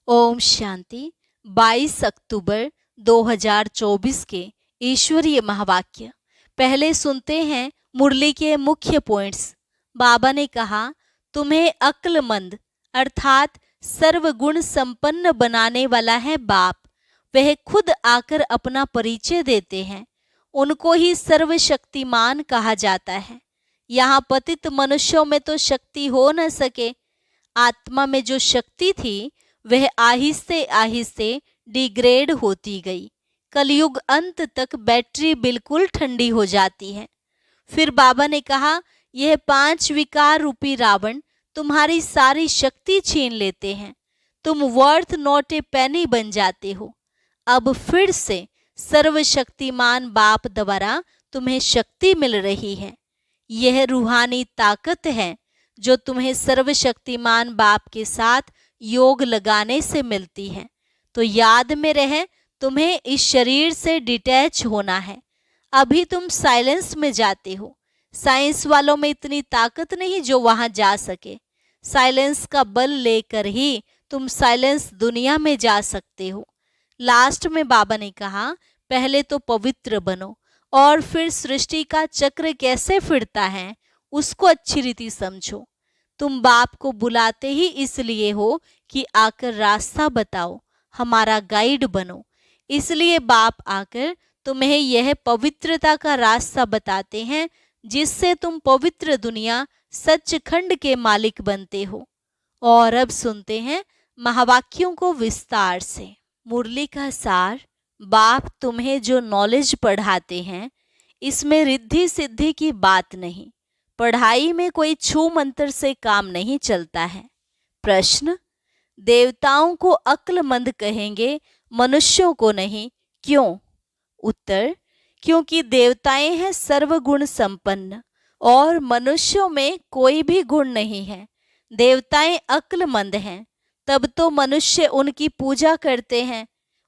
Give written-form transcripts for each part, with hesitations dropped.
ओम शांति। 22 अक्टूबर 2024 के ईश्वरीय महावाक्य। पहले सुनते हैं मुरली के मुख्य पॉइंट्स। बाबा ने कहा, तुम्हें अक्लमंद अर्थात सर्वगुण संपन्न बनाने वाला है बाप। वह खुद आकर अपना परिचय देते हैं। उनको ही सर्वशक्तिमान कहा जाता है। यहाँ पतित मनुष्यों में तो शक्ति हो न सके। आत्मा में जो शक्ति थी वह आहिस्ते आहिस्ते डिग्रेड होती गई। कलयुग अंत तक बैटरी बिल्कुल ठंडी हो जाती है। फिर बाबा ने कहा, यह 5 विकार रूपी रावण तुम्हारी सारी शक्ति छीन लेते हैं। तुम वर्थ नॉट ए पेनी बन जाते हो। अब फिर से सर्वशक्तिमान बाप द्वारा तुम्हें शक्ति मिल रही है। यह रूहानी ताकत है जो तुम्हें सर्वशक्तिमान बाप के साथ योग लगाने से मिलती है। तो याद में रहे, तुम्हें इस शरीर से डिटैच होना है। अभी तुम साइलेंस में जाते हो। साइंस वालों में इतनी ताकत नहीं जो वहां जा सके। साइलेंस का बल लेकर ही तुम साइलेंस दुनिया में जा सकते हो। लास्ट में बाबा ने कहा, पहले तो पवित्र बनो और फिर सृष्टि का चक्र कैसे फिरता है उसको अच्छी रीति समझो। तुम बाप को बुलाते ही इसलिए हो कि आकर रास्ता बताओ, हमारा गाइड बनो। इसलिए बाप आकर तुम्हें यह पवित्रता का रास्ता बताते हैं जिससे तुम पवित्र दुनिया सचखंड के मालिक बनते हो। और अब सुनते हैं महावाक्यों को विस्तार से। मुरली का सार। बाप तुम्हें जो नॉलेज पढ़ाते हैं इसमें रिद्धि सिद्धि की बात नहीं। पढ़ाई में कोई छू मंत्र से काम नहीं चलता है। प्रश्न, देवताओं को अक्लमंद कहेंगे, मनुष्यों को नहीं, क्यों? उत्तर, क्योंकि देवताएं हैं सर्वगुण संपन्न और मनुष्यों में कोई भी गुण नहीं है। देवताएं अक्लमंद हैं, तब तो मनुष्य उनकी पूजा करते हैं।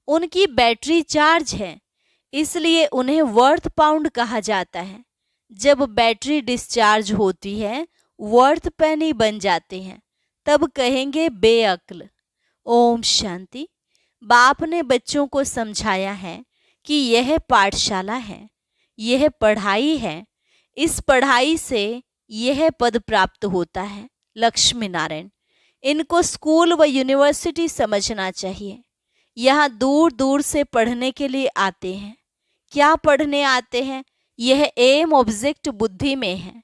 उनकी बैटरी चार्ज है, इसलिए उन्हें वर्थ पाउंड कहा जाता है। जब बैटरी डिस्चार्ज होती है, वर्थ पेनी बन जाते हैं, तब कहेंगे बेअक्ल। ओम शांति। बाप ने बच्चों को समझाया है कि यह पाठशाला है, यह पढ़ाई है। इस पढ़ाई से यह पद प्राप्त होता है, लक्ष्मी नारायण। इनको स्कूल व यूनिवर्सिटी समझना चाहिए। यहाँ दूर दूर से पढ़ने के लिए आते हैं। क्या पढ़ने आते हैं? यह एम ऑब्जेक्ट बुद्धि में है।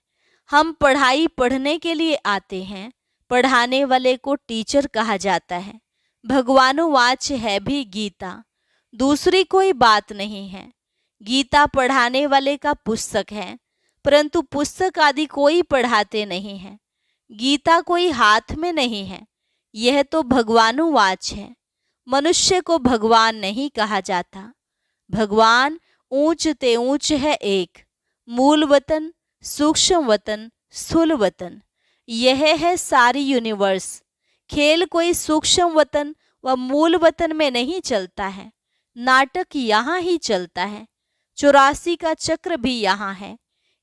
हम पढ़ाई पढ़ने के लिए आते हैं। पढ़ाने वाले को टीचर कहा जाता है। भगवानुवाच है भी गीता, दूसरी कोई बात नहीं है। गीता पढ़ाने वाले का पुस्तक है, परंतु पुस्तक आदि कोई पढ़ाते नहीं है। गीता कोई हाथ में नहीं है। यह तो भगवानुवाच है। मनुष्य को भगवान नहीं कहा जाता। भगवान ऊंच ते ऊंच है एक, मूल वतन, सूक्ष्म वतन, स्थूल वतन। यह है सारी यूनिवर्स। खेल कोई सूक्ष्म वतन व मूल वतन में नहीं चलता है। नाटक यहाँ ही चलता है। 84 का चक्र भी यहाँ है।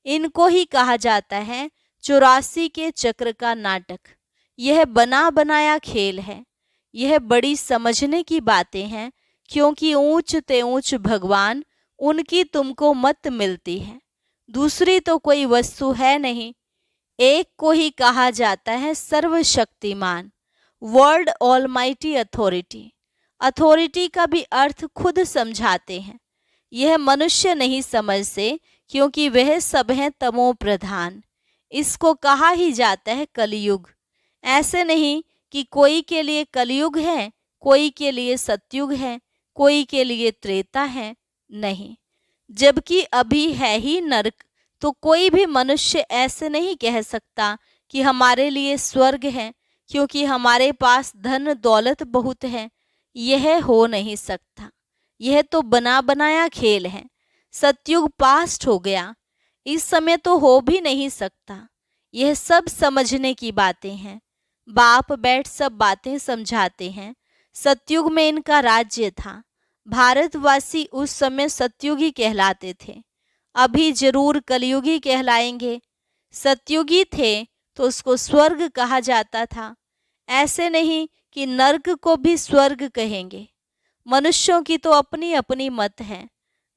इनको ही कहा जाता है 84 के चक्र का नाटक। यह बना बनाया खेल है। यह बड़ी समझने की बातें हैं, क्योंकि ऊंच ते ऊंच भगवान, उनकी तुमको मत मिलती है। दूसरी तो कोई वस्तु है नहीं। एक को ही कहा जाता है सर्वशक्तिमान, वर्ल्ड ऑलमाइटी अथॉरिटी। अथॉरिटी का भी अर्थ खुद समझाते हैं। यह मनुष्य नहीं समझते, क्योंकि वह सब हैं तमो प्रधान। इसको कहा ही जाता है कलयुग। ऐसे नहीं कि कोई के लिए कलयुग है, कोई के लिए सतयुग है, कोई के लिए त्रेता है, नहीं। जबकि अभी है ही नरक, तो कोई भी मनुष्य ऐसे नहीं कह सकता कि हमारे लिए स्वर्ग है, क्योंकि हमारे पास धन दौलत बहुत है। यह हो नहीं सकता। यह तो बना बनाया खेल है। सतयुग पास्ट हो गया, इस समय तो हो भी नहीं सकता। यह सब समझने की बातें हैं। बाप बैठ सब बातें समझाते हैं। सतयुग में इनका राज्य था। भारतवासी उस समय सतयुगी कहलाते थे। अभी जरूर कलयुगी कहलाएंगे। सतयुगी थे तो उसको स्वर्ग कहा जाता था। ऐसे नहीं कि नर्क को भी स्वर्ग कहेंगे। मनुष्यों की तो अपनी अपनी मत है।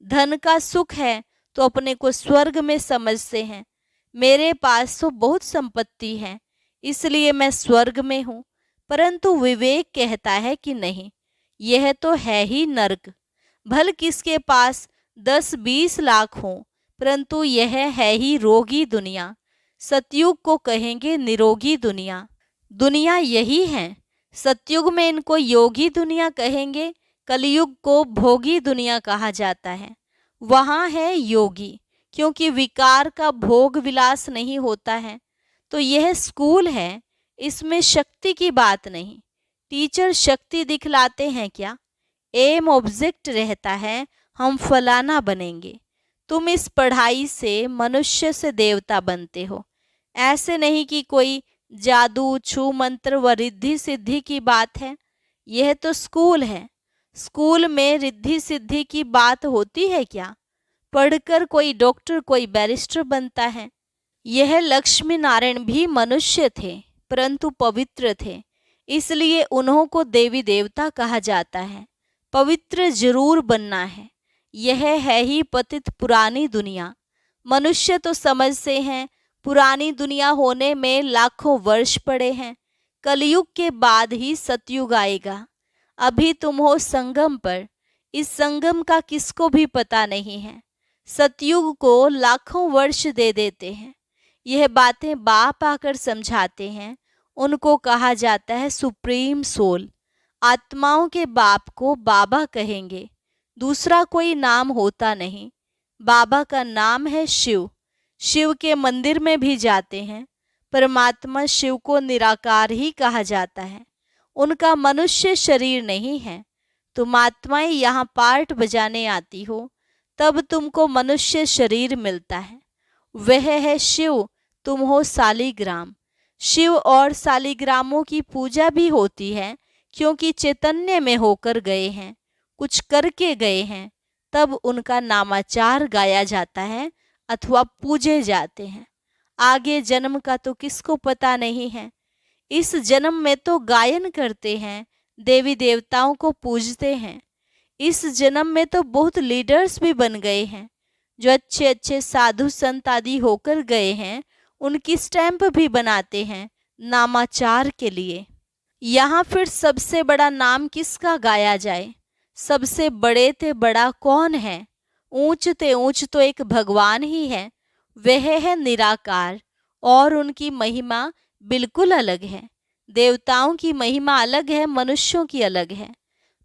धन का सुख है तो अपने को स्वर्ग में समझते हैं। मेरे पास तो बहुत संपत्ति है, इसलिए मैं स्वर्ग में हूँ। परंतु विवेक कहता है कि नहीं, यह तो है ही नर्क। भल किसके पास 10-20 लाख हो, परंतु यह है ही रोगी दुनिया। सतयुग को कहेंगे निरोगी दुनिया। दुनिया यही है। सतयुग में इनको योगी दुनिया कहेंगे, कलयुग को भोगी दुनिया कहा जाता है। वहाँ है योगी, क्योंकि विकार का भोग विलास नहीं होता है। तो यह स्कूल है, इसमें शक्ति की बात नहीं। टीचर शक्ति दिखलाते हैं क्या? एम ऑब्जेक्ट रहता है, हम फलाना बनेंगे। तुम इस पढ़ाई से मनुष्य से देवता बनते हो। ऐसे नहीं कि कोई जादू छू मंत्र व रिद्धि सिद्धि की बात है। यह तो स्कूल है। स्कूल में रिद्धि सिद्धि की बात होती है क्या? पढ़कर कोई डॉक्टर कोई बैरिस्टर बनता है। यह लक्ष्मी नारायण भी मनुष्य थे, परंतु पवित्र थे, इसलिए उन्हों को देवी देवता कहा जाता है। पवित्र जरूर बनना है। यह है ही पतित पुरानी दुनिया। मनुष्य तो समझते हैं पुरानी दुनिया होने में लाखों वर्ष पड़े हैं। कलयुग के बाद ही सतयुग आएगा। अभी तुम हो संगम पर। इस संगम का किसको भी पता नहीं है। सतयुग को लाखों वर्ष दे देते हैं। यह बातें बाप आकर समझाते हैं। उनको कहा जाता है सुप्रीम सोल। आत्माओं के बाप को बाबा कहेंगे, दूसरा कोई नाम होता नहीं। बाबा का नाम है शिव। शिव के मंदिर में भी जाते हैं। परमात्मा शिव को निराकार ही कहा जाता है। उनका मनुष्य शरीर नहीं है। तुम आत्माएं यहाँ पार्ट बजाने आती हो, तब तुमको मनुष्य शरीर मिलता है। वह है शिव, तुम हो सालीग्राम। शिव और सालीग्रामों की पूजा भी होती है, क्योंकि चैतन्य में होकर गए हैं, कुछ करके गए हैं, तब उनका नामाचार गाया जाता है अथवा पूजे जाते हैं। आगे जन्म का तो किसको पता नहीं है। इस जन्म में तो गायन करते हैं, देवी देवताओं को पूजते हैं। इस जन्म में तो बहुत लीडर्स भी बन गए हैं। जो अच्छे अच्छे साधु संत आदि होकर गए हैं, उनकी स्टैंप भी बनाते हैं नामाचार के लिए। यहाँ फिर सबसे बड़ा नाम किसका गाया जाए? सबसे बड़े ते बड़ा कौन है? ऊंच ते ऊंच तो एक भगवान ही है। वह है निराकार, और उनकी महिमा बिल्कुल अलग है। देवताओं की महिमा अलग है, मनुष्यों की अलग है।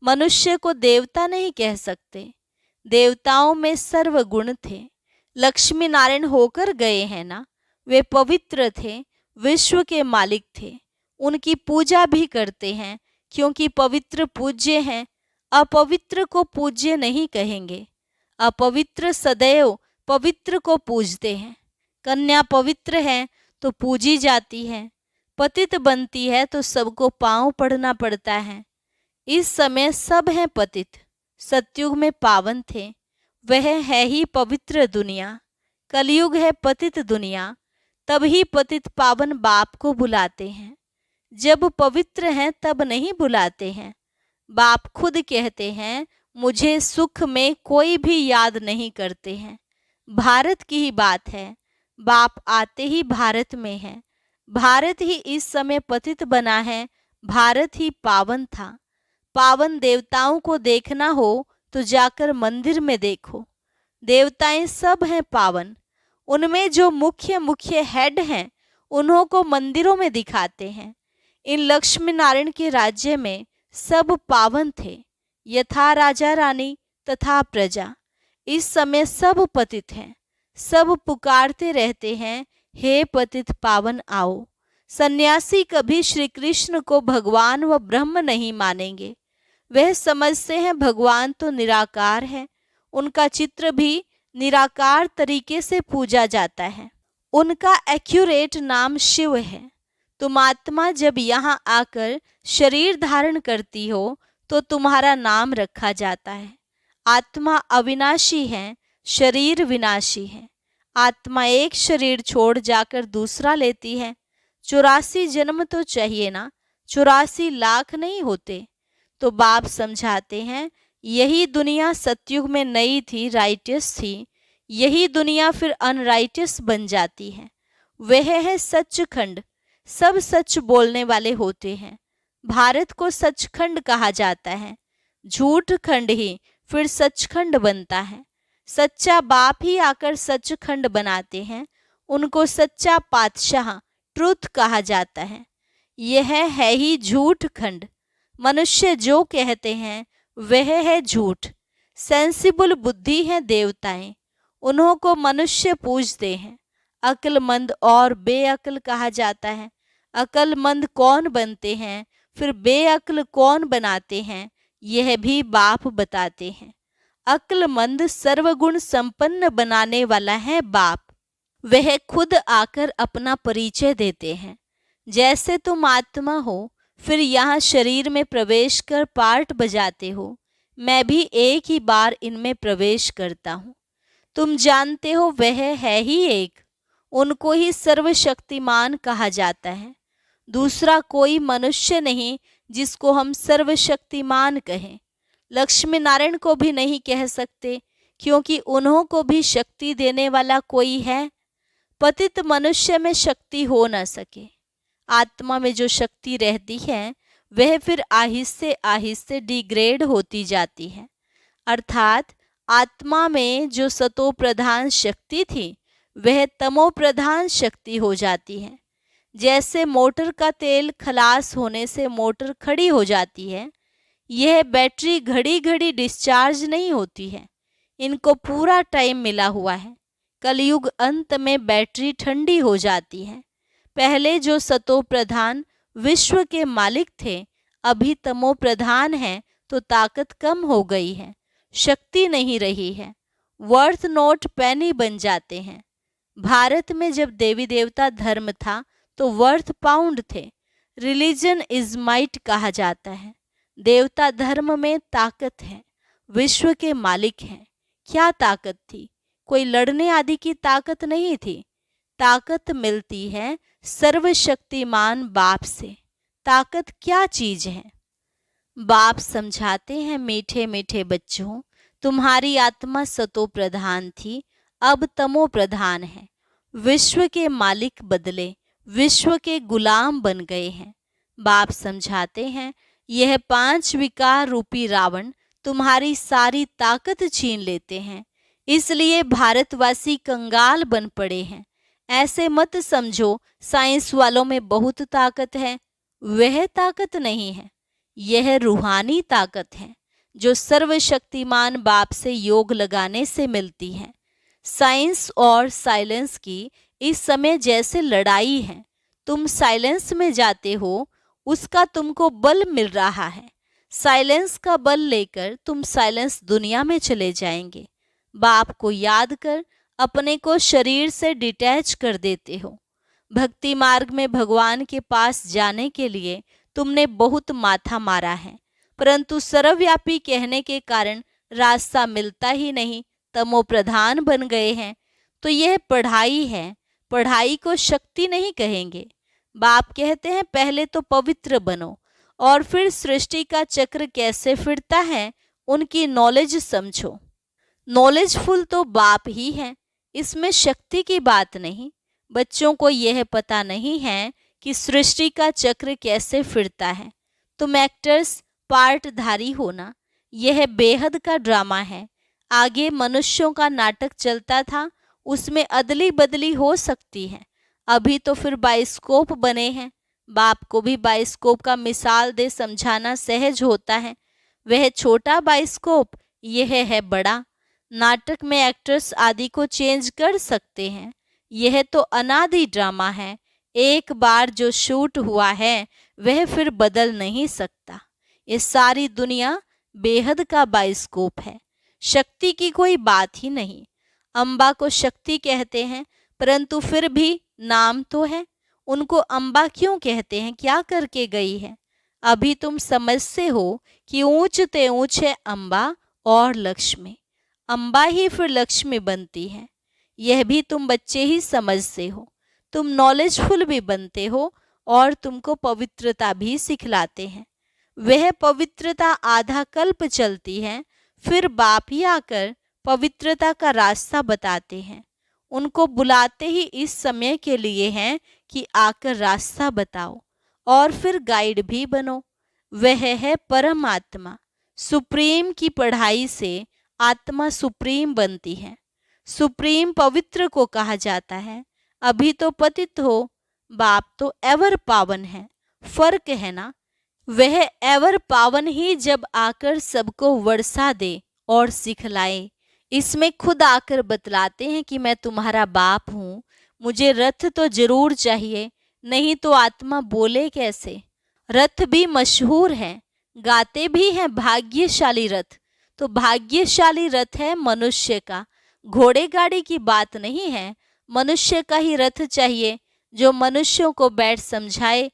मनुष्य को देवता नहीं कह सकते। देवताओं में सर्वगुण थे। लक्ष्मी नारायण होकर गए हैं ना, वे पवित्र थे, विश्व के मालिक थे। उनकी पूजा भी करते हैं, क्योंकि पवित्र पूज्य हैं। अपवित्र को पूज्य नहीं कहेंगे। अपवित्र सदैव पवित्र को पूजते हैं। कन्या पवित्र है तो पूजी जाती है। पतित बनती है तो सबको पांव पड़ना पड़ता है। इस समय सब हैं पतित। सतयुग में पावन थे, वह है ही पवित्र दुनिया। कलयुग है पतित दुनिया, तभी पतित पावन बाप को बुलाते हैं। जब पवित्र हैं तब नहीं बुलाते हैं। बाप खुद कहते हैं मुझे सुख में कोई भी याद नहीं करते हैं। भारत की ही बात है। बाप आते ही भारत में है। भारत ही इस समय पतित बना है। भारत ही पावन था। पावन देवताओं को देखना हो तो जाकर मंदिर में देखो। देवताएं सब हैं पावन। उनमें जो मुख्य मुख्य हेड हैं, उन्हों को मंदिरों में दिखाते हैं। इन लक्ष्मी नारायण के राज्य में सब पावन थे, यथा राजा रानी तथा प्रजा। इस समय सब पतित हैं। सब पुकारते रहते हैं, हे पतित पावन आओ। सन्यासी कभी श्री कृष्ण को भगवान व ब्रह्म नहीं मानेंगे। वह समझते हैं भगवान तो निराकार है। उनका चित्र भी निराकार तरीके से पूजा जाता है। उनका एक्यूरेट नाम शिव है। तुम आत्मा जब यहाँ आकर शरीर धारण करती हो तो तुम्हारा नाम रखा जाता है। आत्मा अविनाशी है, शरीर विनाशी है। आत्मा एक शरीर छोड़ जाकर दूसरा लेती है। 84 जन्म तो चाहिए ना। 84 लाख नहीं होते। तो बाप समझाते हैं, यही दुनिया सतयुग में नई थी, राइटियस थी, यही दुनिया फिर अनराइटियस बन जाती है। वह है सचखंड। सब सच बोलने वाले होते हैं। भारत को सचखंड कहा जाता है। झूठ खंड ही फिर सचखंड बनता है। सच्चा बाप ही आकर सचखंड बनाते हैं। उनको सच्चा पातशाह, ट्रुथ कहा जाता है। यह है ही झूठ खंड। मनुष्य जो कहते हैं वह है झूठ। सेंसिबल बुद्धि है देवताएं, उन्हों को मनुष्य पूजते हैं। अक्लमंद और बेअक्ल कहा जाता है। अक्लमंद कौन बनते हैं, फिर बेअक्ल कौन बनाते हैं, यह भी बाप बताते हैं। अक्लमंद सर्वगुण संपन्न बनाने वाला है बाप। वह खुद आकर अपना परिचय देते हैं। जैसे तुम आत्मा हो, फिर यहाँ शरीर में प्रवेश कर पार्ट बजाते हो, मैं भी एक ही बार इनमें प्रवेश करता हूँ। तुम जानते हो वह है ही एक। उनको ही सर्वशक्तिमान कहा जाता है। दूसरा कोई मनुष्य नहीं जिसको हम सर्वशक्तिमान कहें। लक्ष्मी नारायण को भी नहीं कह सकते, क्योंकि उन्हों को भी शक्ति देने वाला कोई है। पतित मनुष्य में शक्ति हो न सके। आत्मा में जो शक्ति रहती है वह फिर आहिस्ते आहिस्ते डिग्रेड होती जाती है। अर्थात आत्मा में जो सतो प्रधान शक्ति थी वह तमो प्रधान शक्ति हो जाती है। जैसे मोटर का तेल खलास होने से मोटर खड़ी हो जाती है, यह बैटरी घड़ी घड़ी डिस्चार्ज नहीं होती है। इनको पूरा टाइम मिला हुआ है। कलयुग अंत में बैटरी ठंडी हो जाती है। पहले जो सतो प्रधान विश्व के मालिक थे, अभी तमो प्रधान हैं, तो ताकत कम हो गई है, शक्ति नहीं रही है। वर्थ नोट पेनी बन जाते हैं। भारत में जब देवी देवता धर्म था तो वर्थ पाउंड थे। रिलीजन इज माइट कहा जाता है। देवता धर्म में ताकत है, विश्व के मालिक हैं। क्या ताकत थी? कोई लड़ने आदि की ताकत नहीं थी। ताकत मिलती है सर्वशक्तिमान बाप से। ताकत क्या चीज है? बाप समझाते हैं, मीठे मीठे बच्चों, तुम्हारी आत्मा सतो प्रधान थी, अब तमो प्रधान है। विश्व के मालिक बदले विश्व के गुलाम बन गए हैं। बाप समझाते हैं, यह 5 विकार रूपी रावण तुम्हारी सारी ताकत छीन लेते हैं, इसलिए भारतवासी कंगाल बन पड़े हैं। ऐसे मत समझो साइंस वालों में बहुत ताकत है, वह ताकत नहीं है। यह रूहानी ताकत है जो सर्वशक्तिमान बाप से योग लगाने से मिलती है। साइंस और साइलेंस की इस समय जैसे लड़ाई है, तुम साइलेंस में जाते हो, उसका तुमको बल मिल रहा है। साइलेंस का बल लेकर तुम साइलेंस दुनिया में चले जाएंगे। बाप को याद कर अपने को शरीर से डिटैच कर देते हो। भक्ति मार्ग में भगवान के पास जाने के लिए तुमने बहुत माथा मारा है, परंतु सर्वव्यापी कहने के कारण रास्ता मिलता ही नहीं, तमो प्रधान बन गए हैं। तो यह पढ़ाई है, पढ़ाई को शक्ति नहीं कहेंगे। बाप कहते हैं पहले तो पवित्र बनो और फिर सृष्टि का चक्र कैसे फिरता है उनकी नॉलेज समझो। नॉलेजफुल तो बाप ही है, इसमें शक्ति की बात नहीं। बच्चों को यह पता नहीं है कि सृष्टि का चक्र कैसे फिरता है। तुम एक्टर्स पार्टधारी होना, यह बेहद का ड्रामा है। आगे मनुष्यों का नाटक चलता था, उसमें अदली बदली हो सकती है। अभी तो फिर बाइस्कोप बने हैं। बाप को भी बाइस्कोप का मिसाल दे समझाना सहज होता है। वह छोटा बाइस्कोप, यह है बड़ा। नाटक में एक्टर्स आदि को चेंज कर सकते हैं, यह तो अनादि ड्रामा है। एक बार जो शूट हुआ है वह फिर बदल नहीं सकता। ये सारी दुनिया बेहद का बाइस्कोप है, शक्ति की कोई बात ही नहीं। अम्बा को शक्ति कहते हैं, परंतु फिर भी नाम तो है। उनको अम्बा क्यों कहते हैं? क्या करके गई है? अभी तुम समझते हो कि ऊंच ते ऊंच है अम्बा और लक्ष्मी। अम्बा ही फिर लक्ष्मी बनती है, यह भी तुम बच्चे ही समझते हो। तुम नॉलेजफुल भी बनते हो और तुमको पवित्रता भी सिखलाते हैं। वह पवित्रता आधा कल्प चलती है, फिर बाप ही आकर पवित्रता का रास्ता बताते हैं। उनको बुलाते ही इस समय के लिए हैं कि आकर रास्ता बताओ और फिर गाइड भी बनो। वह है परमात्मा। सुप्रीम की पढ़ाई से आत्मा सुप्रीम बनती है। सुप्रीम पवित्र को कहा जाता है। अभी तो पतित हो, बाप तो एवर पावन है। फर्क है ना। वह एवर पावन ही जब आकर सबको वर्षा दे और सिखलाए, इसमें खुद आकर बतलाते हैं कि मैं तुम्हारा बाप हूँ, मुझे रथ तो जरूर चाहिए, नहीं तो आत्मा बोले कैसे। रथ भी मशहूर है, गाते भी हैं भाग्यशाली रथ। तो भाग्यशाली रथ है मनुष्य का, घोड़े गाड़ी की बात नहीं है। मनुष्य का ही रथ चाहिए जो मनुष्यों को बैठ समझाए।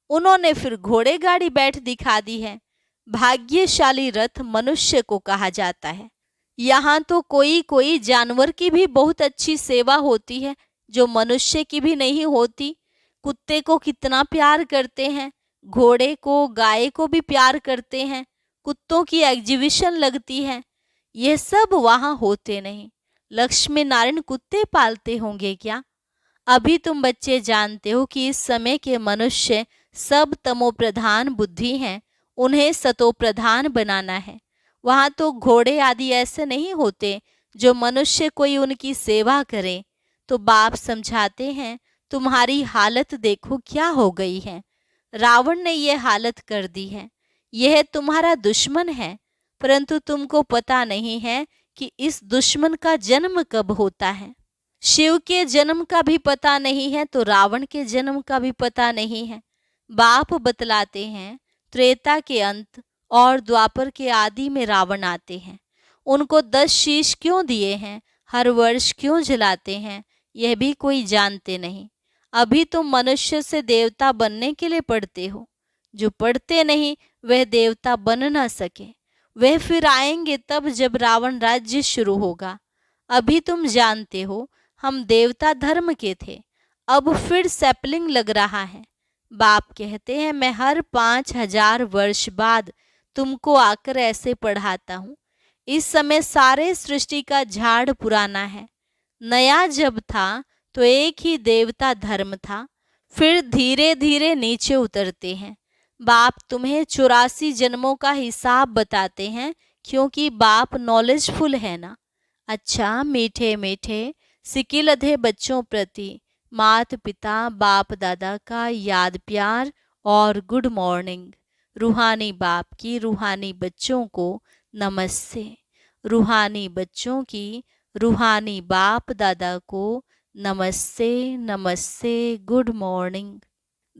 उन्होंने फिर घोड़े गाड़ी बैठ दिखा दी है। भाग्यशाली रथ मनुष्य को कहा जाता है। यहाँ तो कोई कोई जानवर की भी बहुत अच्छी सेवा होती है जो मनुष्य की भी नहीं होती। कुत्ते को कितना प्यार करते हैं, घोड़े को गाय को भी प्यार करते हैं, कुत्तों की एग्जीबिशन लगती है। यह सब वहाँ होते नहीं। लक्ष्मी नारायण कुत्ते पालते होंगे क्या? अभी तुम बच्चे जानते हो कि इस समय के मनुष्य सब तमोप्रधान बुद्धि हैं, उन्हें सतोप्रधान बनाना है। वहाँ तो घोड़े आदि ऐसे नहीं होते जो मनुष्य कोई उनकी सेवा करे। तो बाप समझाते हैं, तुम्हारी हालत देखो क्या हो गई है। रावण ने यह हालत कर दी है। यह तुम्हारा दुश्मन है, परंतु तुमको पता नहीं है कि इस दुश्मन का जन्म कब होता है। शिव के जन्म का भी पता नहीं है तो रावण के जन्म का भी पता नहीं है। बाप बतलाते हैं, त्रेता के अंत और द्वापर के आदि में रावण आते हैं। उनको 10 शीश क्यों दिए हैं, हर वर्ष क्यों जलाते हैं, यह भी कोई जानते नहीं। अभी तुम मनुष्य से देवता बनने के लिए पढ़ते हो। जो पढ़ते नहीं वह देवता बन ना सके। वह फिर आएंगे तब जब रावण राज्य शुरू होगा। अभी तुम जानते हो हम देवता धर्म के थे, अब फिर सैपलिंग लग रहा है। बाप कहते हैं मैं हर 5000 वर्ष बाद तुमको आकर ऐसे पढ़ाता हूँ। इस समय सारे सृष्टि का झाड़ पुराना है। नया जब था तो एक ही देवता धर्म था, फिर धीरे धीरे नीचे उतरते हैं। बाप तुम्हें 84 जन्मों का हिसाब बताते हैं, क्योंकि बाप नॉलेजफुल है ना। अच्छा मीठे मीठे सिकिलधे बच्चों प्रति माता पिता बाप दादा का याद प्यार और गुड मॉर्निंग। रूहानी बाप की रूहानी बच्चों को नमस्ते। रूहानी बच्चों की रूहानी बाप दादा को नमस्ते नमस्ते, गुड मॉर्निंग।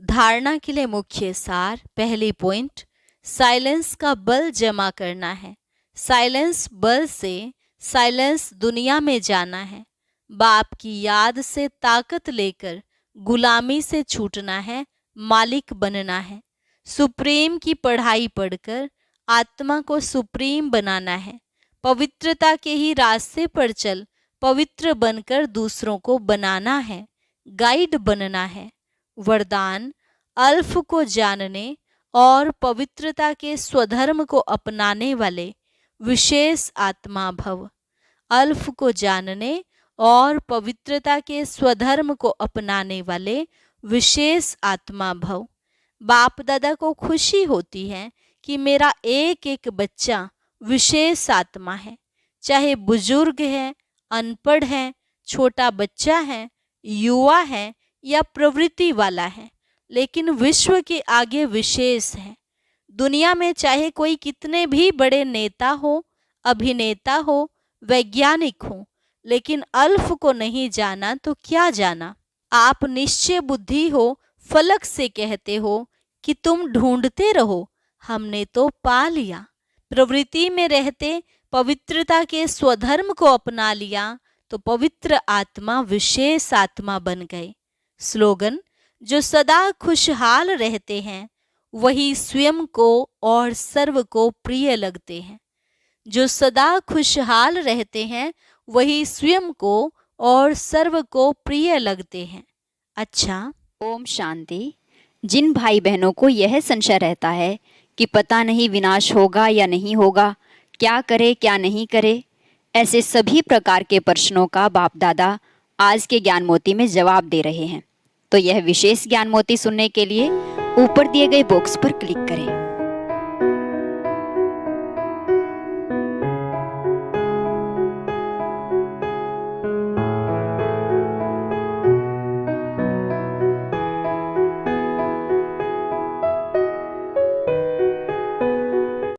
धारणा के लिए मुख्य सार। पहली पॉइंट, साइलेंस का बल जमा करना है। साइलेंस बल से साइलेंस दुनिया में जाना है। बाप की याद से ताकत लेकर गुलामी से छूटना है, मालिक बनना है। सुप्रीम की पढ़ाई पढ़कर आत्मा को सुप्रीम बनाना है। पवित्रता के ही रास्ते पर चल पवित्र बनकर दूसरों को बनाना है, गाइड बनना है। वरदान, अल्फ को जानने और पवित्रता के स्वधर्म को अपनाने वाले विशेष आत्मा भव। अल्फ को जानने और पवित्रता के स्वधर्म को अपनाने वाले विशेष आत्मा भव। बाप दादा को खुशी होती है कि मेरा एक एक बच्चा विशेष आत्मा है, चाहे बुजुर्ग है, अनपढ़ है, छोटा बच्चा है, युवा है या प्रवृत्ति वाला है, लेकिन विश्व के आगे विशेष है। दुनिया में चाहे कोई कितने भी बड़े नेता हो, अभिनेता हो, वैज्ञानिक हो, लेकिन अल्फ को नहीं जाना तो क्या जाना। आप निश्चय बुद्धि हो, फलक से कहते हो कि तुम ढूंढते रहो, हमने तो पा लिया। प्रवृत्ति में रहते पवित्रता के स्वधर्म को अपना लिया तो पवित्र आत्मा विशेष आत्मा बन गए। स्लोगन, जो सदा खुशहाल रहते हैं वही स्वयं को और सर्व को प्रिय लगते हैं। जो सदा खुशहाल रहते हैं वही स्वयं को और सर्व को प्रिय लगते हैं। अच्छा, ओम शांति। जिन भाई बहनों को यह संशय रहता है कि पता नहीं विनाश होगा या नहीं होगा, क्या करे क्या नहीं करे, ऐसे सभी प्रकार के प्रश्नों का बाप दादा आज के ज्ञान मोती में जवाब दे रहे हैं। तो यह विशेष ज्ञान मोती सुनने के लिए ऊपर दिए गए बॉक्स पर क्लिक करें।